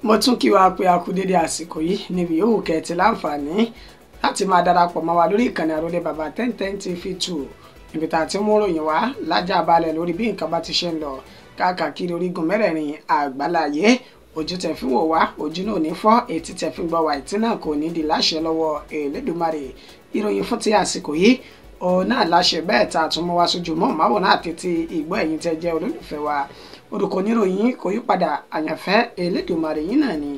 mo tún kí wa pé a kú dédé àsìkò yìí níbi yòówù kẹ́ẹ̀tì láǹfààní láti máa darapọ̀ mọ́ wa lórí ìkànnì Àrólé Bàbá 1010 TV2 níbi tá a ti mú ròyìn wá lájà balẹ̀ lórí bí nǹkan bá ti ṣe ń lọ káàkiri orígun mẹ́rẹ̀ẹ̀rin àgbáláyé. Ojú tẹ́ fi wò wá ojú náà ní fọ́, etí tẹ́ fi gbọ́ wá etí náà kò ní di láṣẹ lọ́wọ́ Elédùmarè. Ìròyìn fún ti àsìkò yìí òun náà láṣẹ bẹ́ẹ̀ tá a tún mú wá sójú mọ́ máwòrán àti ti ìgbọ́ ẹ̀yin tẹ́ jẹ́ olólùfẹ́ wa. Orúkọ oníròyìn kò yí padà, àyànfẹ́ Elédùmarè yín náà ni.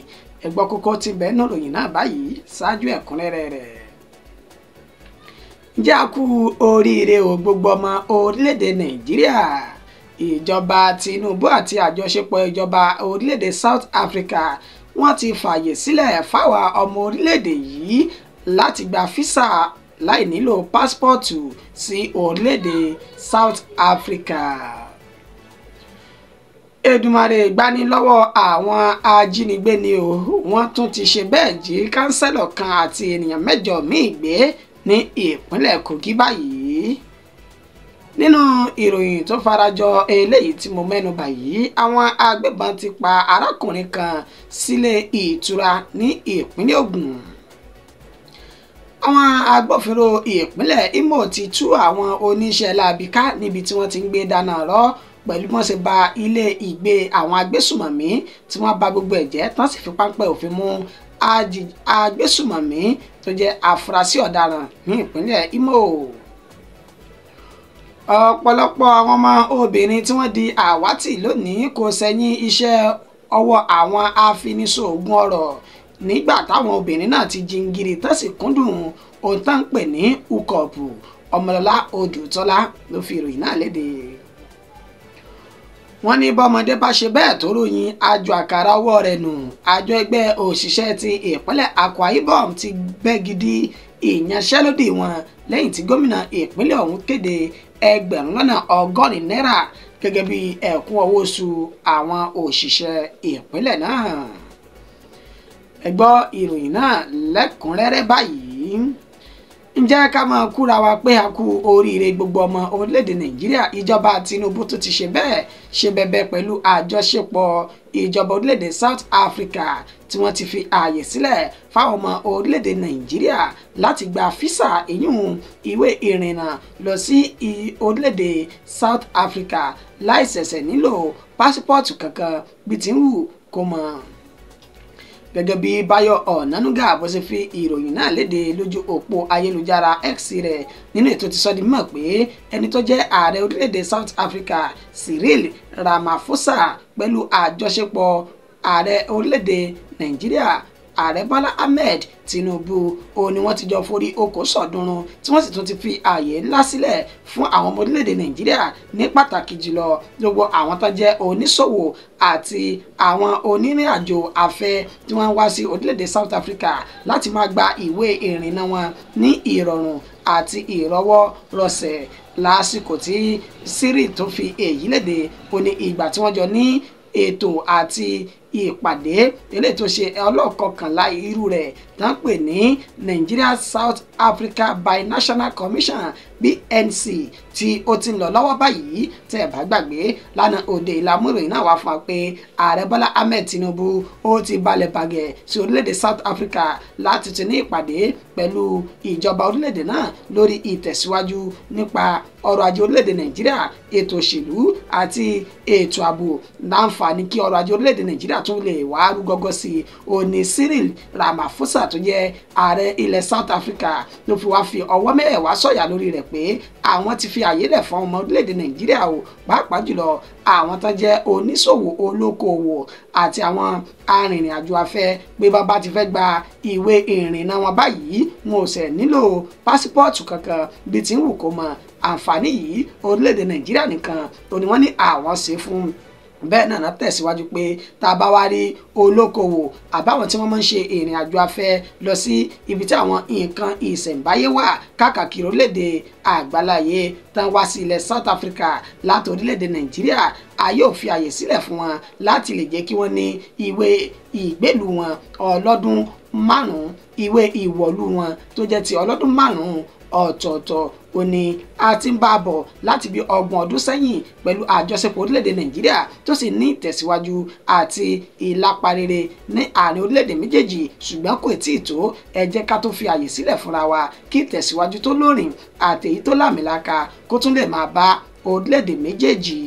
Ẹ gbọ́ kókó tí bẹ́ẹ̀ náà ròyìn náà báyìí ṣáájú ẹ̀kúnrẹ́rẹ́ rẹ̀. Ǹjẹ́ a kú oríire o gbogbo ọmọ orílẹ̀-èdè Nàìjíríà. Ìjọba Tinubu àti àjọṣepọ̀ ìjọba orílẹ̀-èdè South Africa wọ́n ti fààyè sílẹ̀ fáwa ọmọ orílẹ̀-èdè yìí láti gba físà láì nílò pásítọ̀tù sí orílẹ̀-èdè South Africa. Èdùmàrè gbanilọ́wọ́ àwọn ajínigbé ni o, wọ́n tún ti ṣe bẹ́ẹ̀ jí kánsẹ́lọ̀ kan àti ènìyàn 8 míì gbé ní ìpínlẹ̀ Kogi báyìí. Nínú ìròyìn tó farajọ eléyìí tí mo mẹ́nu bà yìí, àwọn agbébọn ti pa arákùnrin kan sílé ìtura ní ìpínlẹ̀ Ògùn. Àwọn agbófinró ìpínlẹ̀ Imo ti tú àwọn oníṣẹ́ láabi ká níbi tí wọ́n ti ń gbé dáná rọ́ pẹ̀lú bí wọ́n ṣe ba ilé ìgbé àwọn agbésùmọ̀mí tí wọ́n bà gbogbo ẹ̀ jẹ́ tán sì fi páńpẹ́ òfin mú agbésùmọ̀mí tó jẹ́ afurasí ọ̀daràn ní ìpínlẹ̀ Imo. Ọ̀pọ̀lọpọ̀ àwọn ọmọ obìnrin tí wọ́n di àwátì lónìí kò sẹ́yìn iṣẹ́ ọwọ́ àwọn afiniṣòògùn ọ̀rọ̀ nígbà táwọn obìnrin náà ti jingiri tán sì kúndùn ohun tán ń pè ní ukọ̀pù. Ọmọlọ́lá Odùtọ́lá ló fi ìròyìn náà léde. Wọ́n ní bọ́mọdé bá ṣe bẹ́ẹ̀ tó ròyìn àjọ àkàrà ọwọ́ rẹ̀ nù. Àjọ ẹgbẹ́ òṣìṣẹ́ ti ìpínlẹ̀ Akwa Ibom ti gbẹ́gidí ìyanṣẹ́lódì wọn lẹ́yìn tí gómìnà ìpínlẹ̀ ọ̀hún kéde $1,100 náírà gẹ́gẹ́ bí ẹ̀kún owó oṣù àwọn òṣìṣẹ́ ìpínlẹ̀ náà. Ẹ gbọ́ ìròyìn náà lẹ́kùnrẹ́rẹ́ báyìí. Ǹjẹ́ ká máa kúra wa pé a kú oríire gbogbo ọmọ orílẹ̀-èdè Nàìjíríà. Ìjọba Tinubu tó ti ṣe bẹ́ẹ̀ ṣe bẹ̀bẹ̀ pẹ̀lú àjọṣepọ̀ ìjọba orílẹ̀-èdè South Africa tí wọ́n ti fi ààyè sílẹ̀ fáwọn ọmọ orílẹ̀-èdè Nàìjíríà láti gba físà ìyún ìwé ìrìnnà lọ sí orílẹ̀-èdè South Africa láì ṣẹ̀ṣẹ̀ nílò pásípọ̀tù kankan bí ti ń wù kó mọ̀. Gẹ́gẹ́ bí Báyọ̀ Ọ̀nánúgà bó ṣe fi ìròyìn náà léde lójú òpó ayélujára X rẹ̀ nínú ètò ti sọ di mímọ̀ pé ẹni tó jẹ́ ààrẹ orílẹ̀-èdè South Africa Cyril Ramaphosa pẹ̀lú àjọṣepọ̀ ààrẹ orílẹ̀-èdè Nàìjíríà ààrẹ Bọ́lá Ahmed Tinubu òun ni wọ́n ti jọ forí okòó sọ̀dúnrún tí wọ́n sì tún ti fi ààyè ńlá sílẹ̀ fún àwọn ọmọ orílẹ̀-èdè Nàìjíríà ní pàtàkì jùlọ gbogbo àwọn tó jẹ́ oníṣòwò àti àwọn onírìn àjò afẹ́ tí wọ́n wá sí orílẹ̀-èdè South Africa láti máa gba ìwé ìrìnnà wọn ní ìrọ̀rùn àti ìrọwọ́rọsẹ̀ lásìkò tí Cyril tó fi èyí léde ó ní ìgbà tí wọ́n jọ ní ètò àti ìpàdé eléyìí tó ṣe ọlọ́kọ̀ọ̀kanlá irú rẹ̀ tán pè ní Nigeria South Africa Binational Commission BNC tí ó ti ń lọ lọ́wọ́ báyìí tẹ́ ẹ̀ bá gbàgbé lánàá òde ìlàmúròyìn náà wá fún wa pé ààrẹ Bọ́lá Ahmed Tinubu ó ti balẹ̀ bàgẹ́ sí orílẹ̀-èdè South Africa láti ti ní ìpàdé pẹ̀lú ìjọba orílẹ̀-èdè náà lórí ìtẹ̀síwájú nípa ọrọ̀ ajé orílẹ̀-èdè Nàìjíríà, ètò òṣèlú àti ètò ààbò láǹfààní kí ọrọ̀ ajé orílẹ̀-èdè Nàìjíríà tún lè wá rú gọ́gọ́ sí i. Òní Cyril Ramaphosa tó jẹ́ ààrẹ ilẹ̀ South Africa ló fi wá fi ọwọ́ mẹ́wàá sọ̀yà lórí rẹ̀ pé àwọn ti fi àyè lẹ̀ fún ọmọ orílẹ̀-èdè Nàìjíríà o, pàápàá jùlọ àwọn tó jẹ́ oníṣòwò olókoòwò àti àwọn arìnrìn àjò afẹ́ pé bàbá ti fẹ́ gba ìwé ìrìnnà wọn báyìí wọn ò ṣe nílò pásípọ̀tù kankan bí ti ń wù kó mọ̀. Àǹfààní yìí orílẹ̀-èdè Nàìjíríà nìkan tó ní wọ́n ní àwọn ṣe fún. Bẹ́ẹ̀ náà tẹ̀síwájú pé tá a bá wá rí olókoòwò àbáwọn tí wọ́n máa ń ṣe ìrìn àjò afẹ́ lọ sí ibi tí àwọn nǹkan ìṣẹ̀ǹbáyé wà káàkiri orílẹ̀-èdè àgbáláyé tán wá sí ilẹ̀ South Africa láti orílẹ̀-èdè Nàìjíríà a yóò fi àyè sílẹ̀ fún wọn láti lè jẹ́ kí wọ́n ní ìwé ìgbélú wọn ọlọ́dún 5 ìwé ìwọ̀lú wọn tó jẹ́ ti ọlọ́dún 5 ọ̀tọ̀ọ̀tọ̀ ó ní a ti ń bá a bọ̀ láti bí 30 ọdún sẹ́yìn pẹ̀lú àjọṣepọ̀ orílẹ̀-èdè Nàìjíríà tó sì ní ìtẹ̀síwájú àti ìlápa rere ní àárín orílẹ̀-èdè méjèèjì ṣùgbọ́n kò tí ì tó ẹ jẹ́ ká tó fi àyè sílẹ̀ fúnra wa kí ìtẹ̀síwájú tó lóòrìn àtèyí tó lámìlaka kó tún lè máa bá orílẹ̀-èdè méjèèjì.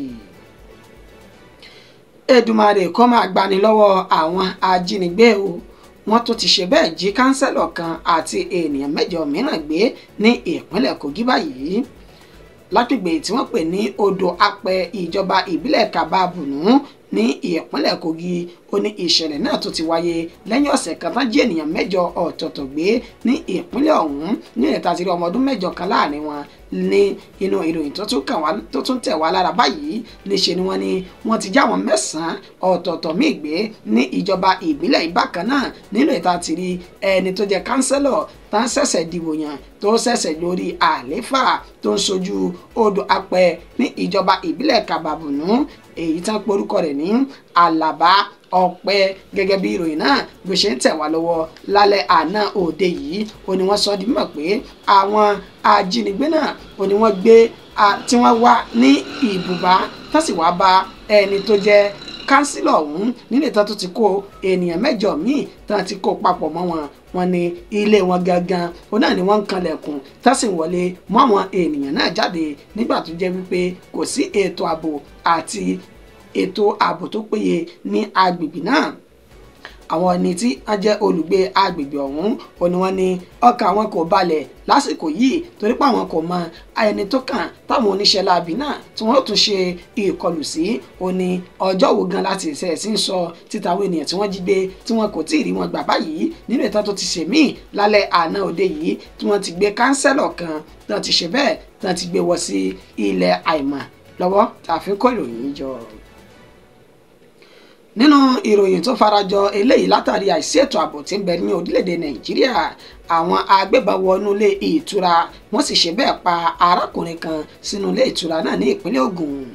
Èdùmàrè kó máa gbani lọ́wọ́ àwọn ajínigbé o. Wọ́n tó ti ṣe bẹ́ẹ̀ jí kánsẹ́lọ̀ kan àti ènìyàn 8 mìíràn gbé ní ìpínlẹ̀ Kogi báyìí lágbègbè tí wọ́n pè ní Odò Apẹ ìjọba ìbílẹ̀ Kababunu ní ìpínlẹ̀ Kogi. Ó ní ìṣẹ̀lẹ̀ náà tó ti wáyé lẹ́yìn ọ̀sẹ̀ kan tán jí ènìyàn 8 ọ̀tọ̀ọ̀tọ̀ gbé ní ìpínlẹ̀ ọ̀hún ní ìrètà ti rí ọmọ ọdún 8 kan láàrin wọn ní inú ìròyìn tó tún tẹ̀ wá lára báyìí níṣe ni wọ́n ti já wọn 9 ọ̀tọ̀ọ̀tọ̀ míì gbé ní ìjọba ìbílẹ̀ ìbákan náà nínú ìta ti rí ẹni tó jẹ́ kánsẹ́lọ̀ tán ṣẹ̀ṣẹ̀ dìbò yàn tó ṣẹ̀ṣẹ̀ lórí àléfà tó ń ṣojú Odò Apẹ ní ìjọba ìbílẹ̀ Kababunu èyí tán porúkọ rẹ̀ ní Àlàbá Ọpẹ gẹ́gẹ́ bí ìròyìn náà bó ṣe ń tẹ̀ wá lọ́wọ́ lálẹ́ àná òde yìí ó ní wọ́n sọ di mímọ̀ pé àwọn ajínigbé náà ó ní wọ́n gbé tí wọ́n wá ní ibùbá tó sì wá bá ẹni tó jẹ́ kánsílọ̀ ọ̀hún nílé tán tó ti kó ènìyàn 8 míì tán ti kó papọ̀ mọ́ wọn ní ilé wọn gangan ó náà ni wọ́n ń kanlẹ̀kùn tá sì wọlé mọ́ àwọn ènìyàn náà jáde nígbà tó jẹ́ wípé kò sí ètò ààbò àti ètò ààbò tó péye ní agbègbè náà. Àwọn ẹni tí wọ́n jẹ́ olùgbé agbègbè ọ̀hún ó ní wọ́n ní ọkàn àwọn kò balẹ̀ lásìkò yìí torí pé àwọn kò mọ ẹni tó kàn táwọn oníṣẹ́ láabi náà tí wọ́n tún ṣe ìkọlù sí. Ó ní ọjọ́ wo gan láti ìṣẹ̀ sí ń sọ títàwọn ènìyàn tí wọ́n jí gbé tí wọ́n kò tí ì rí wọn gbà báyìí nínú ìtàn tó ti ṣe míì lálẹ́ àná òde yìí tí wọ́n ti gbé kánsẹ́lọ̀ kan tí wọ́n ti ṣe bẹ́ẹ̀ tí wọ́n ti gbé wọ sí ilẹ̀ àìmọ̀ lọ́wọ́ tàfi kó ìròyìn jọ. Nínú ìròyìn tó farajọ eléyìí látàrí àìsí ètò ààbò tí ń bẹ ní orílẹ̀-èdè Nàìjíríà àwọn agbébọn wọnú ilé ìtura wọ́n sì ṣe bẹ́ẹ̀ pa arákùnrin kan sínú ilé ìtura náà ní ìpínlẹ̀ Ògùn.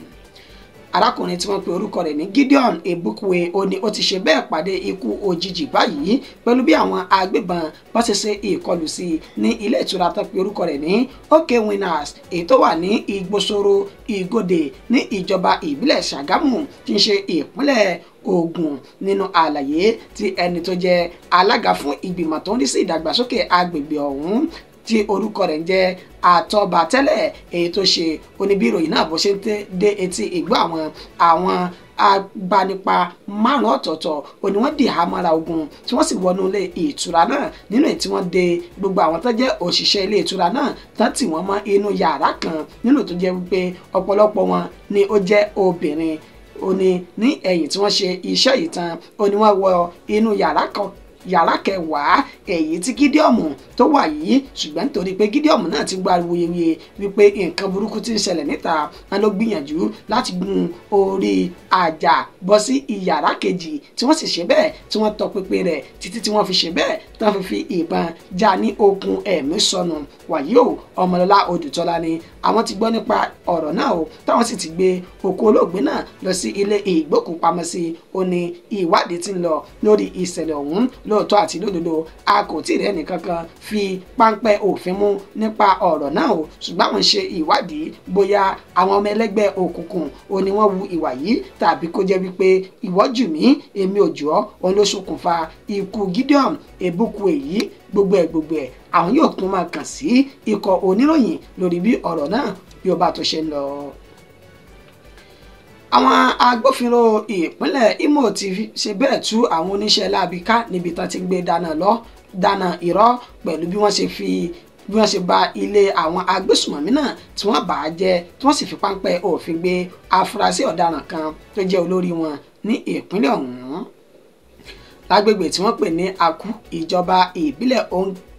Arákùnrin tí wọ́n pe orúkọ rẹ̀ ní Gideon Ebukwe ó ní ó ti ṣe bẹ́ẹ̀ pàdé ikú òjijì báyìí pẹ̀lú bí àwọn agbébọn bá ṣe ṣe ìkọlù sí ní ilé ìtura tó pe orúkọ rẹ̀ ní OK Winners èyí tó wà ní Ìgbòsòrò Ìgòdè ní ìjọba ìbílẹ̀ Ṣàgámù tí ń ṣe ìpínlẹ̀ Ògùn nínú àlàyé tí ẹni tó jẹ́ alága fún ìgbìmọ̀ tó ń rí sí ìdàgbàsókè agbègbè ọ̀hún tí orúkọ rẹ̀ ń jẹ́ Àtọ́ba tẹ́lẹ̀ èyí tó ṣe oníbíròyìn náà bó ṣe ń dé etí ìgbọ́ àwọn agbanipa 5 ọ̀tọ̀ọ̀tọ̀ ó ní wọ́n dì hámọ́ra ogun tí wọ́n sì wọnú ilé ìtura náà nínú èyí tí wọ́n dé gbogbo àwọn tó jẹ́ òṣìṣẹ́ ilé ìtura náà tán tí wọ́n mọ́ inú yàrá kan nínú tó jẹ́ wípé ọ̀pọ̀lọpọ̀ wọn ni ó jẹ́ obìnrin. Ó ní ẹ̀yìn tí wọ́n ṣe iṣẹ́ yìí tán ó ní wọ́n wọ inú yàrá kẹwàá èyí tí Gideon tó wà yìí ṣùgbọ́n nítorí pé Gideon náà ti gba wuyewuye wípé nǹkan burúkú ti ń ṣẹlẹ̀ níta wọn ló gbìyànjú láti gun orí àjà bọ́ sí ìyàrá kejì tí wọ́n sì ṣe bẹ́ẹ̀ tí wọ́n tọpinpin rẹ̀ títí tí wọ́n fi ṣe bẹ́ẹ̀ tí wọ́n fi ìbọn já ní okùn ẹ̀mí sọnù. Wàyí o Ọmọlọ́lá Odùtọ́lá ni àwọn ti gbọ́ nípa ọ̀rọ̀ náà o táwọn sì ti gbé òkú olóògbé náà lọ sí ilé ìgbókùpamọ́sí. Ó ní ìwádìí ti ń lọ lórí ìṣẹ̀lẹ̀ ọ̀hún lóòótọ́ àti lódodo a kò tí ì rẹ́ nìkankan fi páńpẹ́ òfin mú nípa ọ̀rọ̀ náà o ṣùgbọ́n àwọn ṣe ìwádìí bóyá àwọn ọmọ ẹlẹ́gbẹ́ òkùnkùn ó ní wọ́n wu ìwà yìí tàbí kó jẹ́ wípé ìwọ jù mí èmi ò jù ọ́ òun ló ṣokùnfà ikú Gideon Ebukwe yìí gbogbo ẹ̀ àwọn yóò tún máa kàn sí ikọ̀ oníròyìn lórí bí ọ̀rọ̀ náà bí ó bá tó ṣe ń lọ. Àwọn agbófinró ìpínlẹ̀ Imo ti ṣe bẹ́ẹ̀ tú àwọn oníṣẹ́ láabi ká níbi tán ti gbé dáná irọ́ pẹ̀lú bí wọ́n ṣe ba ilé àwọn agbésùmọ̀mí náà tí wọ́n bà á jẹ́ tí wọ́n sì fi páńpẹ́ òfin gbé afurasí ọ̀daràn kan tó jẹ́ olórí wọn ní ìpínlẹ̀ ọ̀hún. Lágbègbè tí wọ́n pè ní Akú ìjọba ìbílẹ̀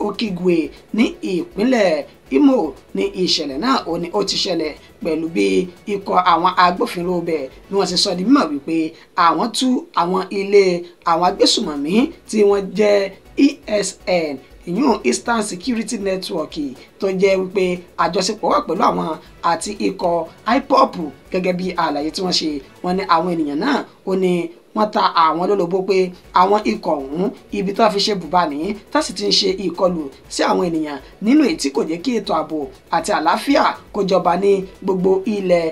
Okigwe ní ìpínlẹ̀ Imo ní ìṣẹ̀lẹ̀ náà ó ti ṣẹlẹ̀ pẹ̀lú bí ikọ̀ àwọn agbófinró bẹ̀ bí wọ́n ti sọ di mímọ̀ wípé àwọn tú àwọn ilé àwọn agbésùmọ̀mí tí wọ́n jẹ́ ESN ìyún Eastern Security Network tó jẹ́ wípé àjọṣepọ̀ wà pẹ̀lú àwọn àti ikọ̀ IPOB gẹ́gẹ́ bí àlàyé tí wọ́n ṣe. wọ́n ní àwọn ènìyàn náà ó ní wọ́n ta àwọn lólobó pé àwọn ikọ̀ ọ̀hún ibi tó fi ṣe bùbá ní tó sì ti ń ṣe ìkọlù sí àwọn ènìyàn nínú èyí tí kò jẹ́ kí ètò ààbò àti àlàáfíà kó jọba ní gbogbo ilẹ̀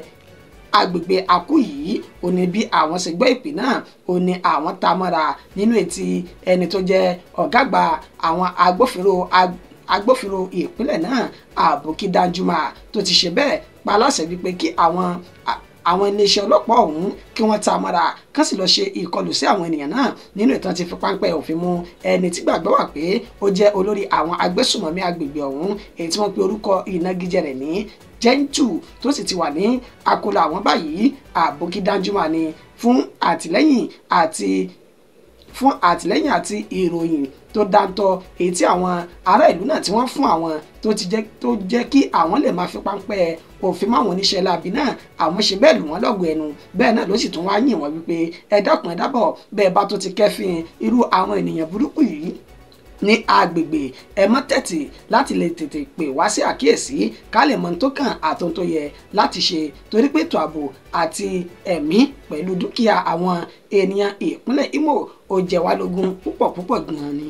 agbègbè Àkú yìí. ó ní bí àwọn ṣe gbọ́ ìpè náà ó ní àwọn ta mọ́ra nínú ètí ẹni tó jẹ́ ọ̀gá àgbà àwọn agbófinró ìpínlẹ̀ náà Àbókí Danjuma tó ti ṣe bẹ́ẹ̀ pa láṣẹ wípé kí àwọn iléeṣẹ́ ọlọ́pàá ọ̀hún kí wọ́n ta mọ́ra kán sì lọ́ọ́ ṣe ìkọlù sí àwọn ènìyàn náà nínú ìtàn ti fi páńpẹ́ òfin mú ẹni tí gbàgbọ́ wà pé ó jẹ́ olórí àwọn agbésùmọ̀mí agbègbè ọ̀hún èyí tí wọ́n pe orúkọ ìnagijẹ rẹ̀ ní Gentu tó sì ti wà ní àkọlù àwọn báyìí. Àbókí Danjuma ni fún àtìlẹ́yìn àti ìròyìn tó dáńtọ́ èyí tí àwọn ará ìlú náà tí wọ́n fún àwọn tó jẹ́ kí àwọn lè máa fi páńpẹ́ òfin máwọn oníṣẹ́ láabi náà àwọn ṣe bẹ́ẹ̀ lù wọ́n lọ́gọ̀ ẹnu. bẹ́ẹ̀ náà ló sì tún wá yìn wọ́n wípé ẹ dákun ẹ dábọ̀ bẹ́ẹ̀ bá tó ti kẹ́fìn irú àwọn ènìyàn burúkú yìí ní agbègbè ẹ mọ́ tẹ̀tì láti lè tètè pè wá sí àkíyèsí ká lè mọ tó kàn àtún tó yẹ láti ṣe torí pé ètò ààbò àti ẹ̀mí pẹ̀lú dúkìá àwọn ènìyàn ìpínlẹ̀ Imo ó jẹ wá lógún púpọ̀ gan-an ni.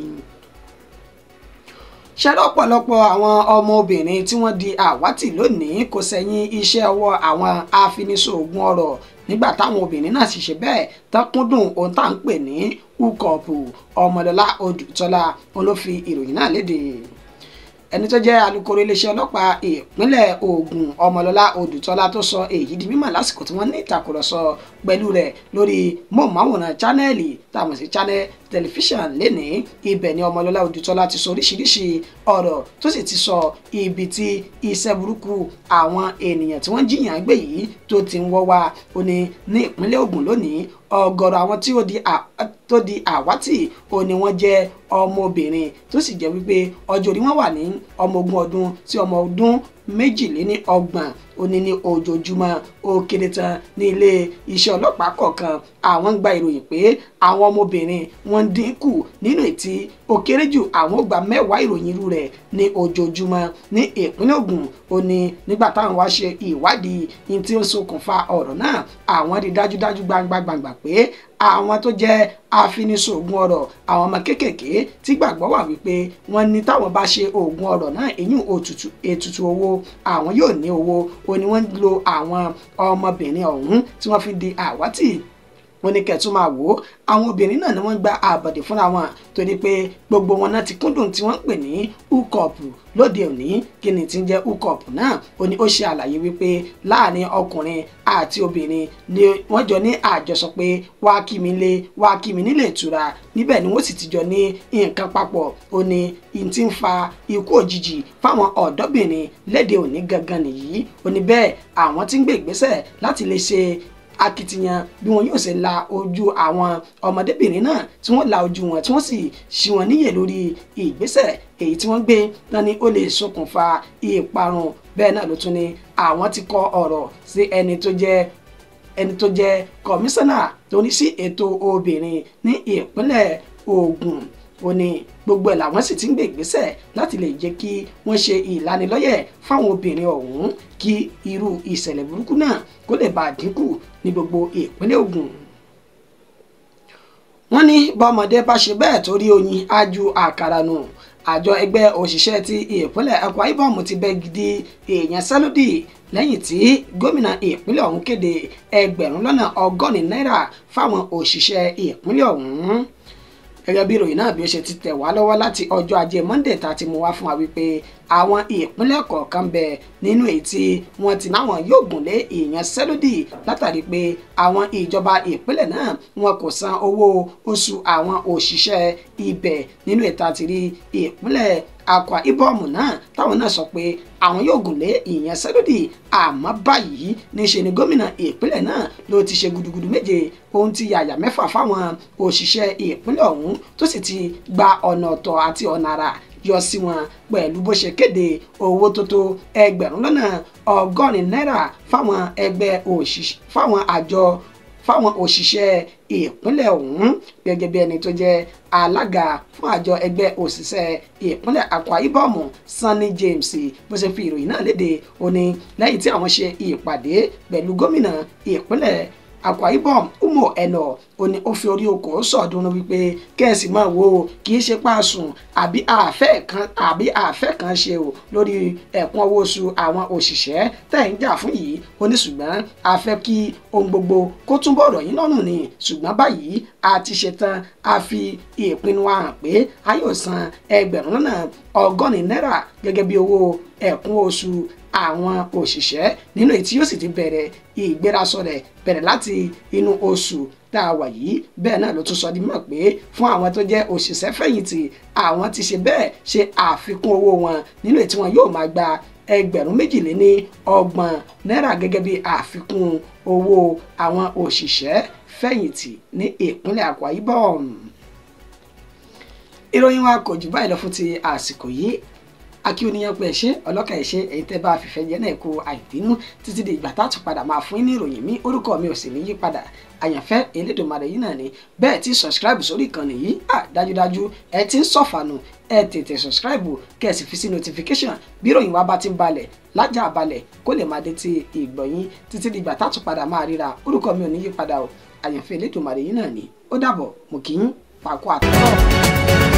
ṣẹ́rẹ́ ọ̀pọ̀lọpọ̀ àwọn ọmọbìnrin tí wọ́n di àwátì lónìí kò sẹ́yìn iṣẹ́ ọwọ́ àwọn afiniṣòògùn ọ̀rọ̀ nígbà táwọn obìnrin náà sì ṣe bẹ́ẹ̀ tán kúndùn ohun tá à ń pè ní húkọ̀ọ̀pù. Ọmọlọ́lá Odùtọ́lá ló fi ìròyìn náà léde. ẹni tó jẹ́ alukoro iléeṣẹ́ ọlọ́pàá ìpínlẹ̀ Ògùn Ọmọlọ́lá Odùtọ́lá tó sọ èyí di mímọ̀ lásìkò tí wọ́n ní ìtàkùrọ̀sọ pẹ̀lú rẹ̀ lórí móhùnmáwòrán chanẹ́ẹ̀lì táwọn sí channel tẹlifíṣàn lénìí. ibẹ̀ ni Ọmọlọ́lá Odùtọ́lá ti sọ oríṣiríṣi ọ̀rọ̀ tó sì ti sọ ibi tí iṣẹ́ burúkú àwọn ènìyàn tí wọ́n jiyàn gbé yìí tó ti ń wọ́ wá. ó ní ìpínlẹ̀ Ògùn lónìí ọ̀gọ̀rọ̀ àwọn tí tó di àwátì ó ní wọ́n jẹ́ ọmọbìnrin tó sì jẹ́ wípé ọjọ́ orí wọn wà ní ọmọ 20 ọdún sí ọmọ ọdún 32 ó ní ojoojúmọ́ ó kéré tán ní ilé iṣẹ́ ọlọ́pàá kọ̀ọ̀kan àwọn ń gba ìròyìn pé àwọn ọmọbìnrin wọn ń dínkù nínú ètí ó kéré jù àwọn ó gba 10 ìròyìn irú rẹ̀ ní ojoojúmọ́ ní ìpínlẹ̀ Ògùn. ó ní nígbà táwọn wá ṣe ìwádìí ní tí ó ṣokùnfà ọ̀rọ̀ náà àwọn rí dájúdájú gbangba pé àwọn tó jẹ́ afiniṣòògùn ọ̀rọ̀ àwọn ọmọ kéékèèké tí gbàgbọ́ wà wípé wọ́n ní táwọn bá ṣe oògùn ọ̀rọ̀ náà èyí ètùtù owó àwọn yóò ní owó. ó ní wọ́n lo àwọn ọmọbìnrin ọ̀hún tí wọ́n fi di àwátì. wọ́n ní kẹ́tù máa wò ó àwọn obìnrin náà ni wọ́n gba àbọ̀dè fúnra wọn torí pé gbogbo wọn náà ti kúndùn tí wọ́n ń pè ní húkọ̀ọ̀pù lóde òní. kí ni ti ń jẹ́ húkọ̀ọ̀pù náà? ó ní ó ṣe àlàyé wípé láàrin ọkùnrin àti obìnrin ni wọ́n jọ ní àjọsọ pé wá kí mi lé wá kí mi nílé ìtura níbẹ̀ ni wọ́n sì ti jọ ní nǹkan papọ̀. ó ní ìyìn tí ń fa ikú òjijì fáwọn ọ̀dọ́bìnrin léde òní gangan nìyí. ó ní bẹ́ẹ̀ àwọn tí ń gbé ìgbésẹ̀ láti lè ṣe akitiyan bí wọn yóò ṣe la ojú àwọn ọmọdébìnrin náà tí wọ́n la ojú wọn tí wọ́n sì ṣí wọn níyè lórí ìgbésẹ̀ èyí tí wọ́n gbé náà ni ó lè ṣokùnfà ìparun. bẹ́ẹ̀ náà ló tún ní àwọn ti kọ ọ̀rọ̀ sí ẹni tó jẹ́ kọmíṣánná tó ní sí ètò obìnrin ní ìpínlẹ̀ Ògùn. ó ní gbogbo ẹ̀ làwọn sì ti ń gbé ìgbésẹ̀ láti lè jẹ́ kí wọ́n ṣe ìlanilọ́yẹ̀ fáwọn obìnrin ọ̀hún kí irú ìṣẹ̀lẹ̀ burúkú náà kó lè bá dínkù ní gbogbo ìpínlẹ̀ Ògùn. wọ́n ní bọ́mọdé bá ṣe bẹ́ẹ̀ torí oyin á ju àkàrà nù. àjọ ẹgbẹ́ òṣìṣẹ́ ti ìpínlẹ̀ Akwa Ibom ti bẹ́ gidi èèyàn sẹ́lódì lẹ́yìn tí gómìnà ìpínlẹ̀ ọ̀hún kéde $1,100 fáwọn òṣìṣẹ́ ìpínlẹ̀ ọ̀hún. gẹ́gẹ́ bí ìròyìn náà bí ó ṣe ti tẹ̀ wá lọ́wọ́ láti ọjọ́ ajé Monday tá a ti mú wá fún wa wípé àwọn ìpínlẹ̀ kọ̀ọ̀kan bẹ nínú èyí tí wọ́n ti náwọn yóò gùnlé ìyanṣẹ́lódì látàrí pé àwọn ìjọba ìpínlẹ̀ náà wọn kò san owó oṣù àwọn òṣìṣẹ́ ibẹ̀ nínú ètà àtìrí ìpínlẹ̀ Akwa Ibom náà táwọn náà sọ pé àwọn yóò gùnlé ìyanṣẹ́lódì àmọ́ báyìí níṣe ni gómìnà ìpínlẹ̀ náà ló ti ṣe gudugudu méje ohun ti yàyà 6 fáwọn òṣìṣẹ́ ìpínlẹ̀ ọ̀hún tó sì ti gba ọ̀nà ọ̀tọ̀ àti ọ̀nà àrà yọ sí wọn pẹ̀lú bó ṣe kéde owó tó tó $1,100 fáwọn ẹgbẹ́ òṣìṣẹ́ fáwọn òṣìṣẹ́ ìpínlẹ̀ ọ̀hún gẹ́gẹ́ bí ẹni tó jẹ́ alága fún àjọ ẹgbẹ́ òṣìṣẹ́ ìpínlẹ̀ Akwa Ibom Sanni James bó ṣe fi ìròyìn náà léde ó ní lẹ́yìn tí àwọn ṣe ìpàdé pẹ̀lú gómìnà ìpínlẹ̀ Akwa Ibom Umo Eno ó ní ó fi orí okòó sọ̀dúnrún wípé kẹ́sì máa wo kì í ṣe pàṣùn àbí àfẹ́ kan ṣe o lórí ẹ̀kún owó oṣù àwọn òṣìṣẹ́ tẹ̀ ń jà fún yìí ó ní ṣùgbọ́n a fẹ́ kí ohun gbogbo kó túnbọ̀ rọ̀ yín lọ́rùn ni ṣùgbọ́n báyìí a ti ṣetán a fi ìpinnu wa hàn pé a yóò san ẹgbẹ̀rún lọ́nà ọgọ́rin náírà gẹ́gẹ́ bí owó ẹ̀kún oṣù àwọn òṣìṣẹ́ nínú èyí tí yóò sì ti bẹ̀rẹ̀ ìgbérasọ rẹ̀ bẹ̀rẹ̀ láti inú oṣù tá a wà yìí bẹ́ẹ̀ náà ló tún sọ di mọ̀ pé fún àwọn tó jẹ́ òṣìṣẹ́ fẹ̀yìntì àwọn ti ṣe bẹ́ẹ̀ ṣe àfikún owó wọn nínú èyí tí wọn yóò máa gba ẹgbẹ̀rún méjìléní ọgbọ̀n náírà gẹ́gẹ́ bí àfikún owó àwọn òṣìṣẹ́ fẹ̀yìntì ní ìpínlẹ̀ Akwa Ibom. Ìròyìn wa kò jù báyìí lọ fún ti àsìkò yìí akí oníyan pé ẹṣẹ ọlọ́kà ẹṣẹ èyí tẹ́ bá fìfẹ́ jẹ́ náà kó àìbínú títí di ìgbà tá a tún padà máa fún yín ní ìròyìn mi orúkọ mi ò sì ní yí padà àyànfẹ́ Elédùmarè yìí náà ni bẹ́ẹ̀ tí subscribe sórí ìkànnì yìí dájúdájú ẹ ti ń sọ̀fànù ẹ tètè subscribe kẹ́ ẹ sì fi sí notification bí ìròyìn wa bá ti ń balẹ̀ lájà balẹ̀ kó lè máa dé ti ìgbọ̀yìn títí di ìgbà tá a tún padà máa ríra orúkọ mi ò ní yí padà o àyànfẹ́ Elédùmarè yìí náà ni ó dàbọ̀ mo kì í pàkó àtọ́rọ̀.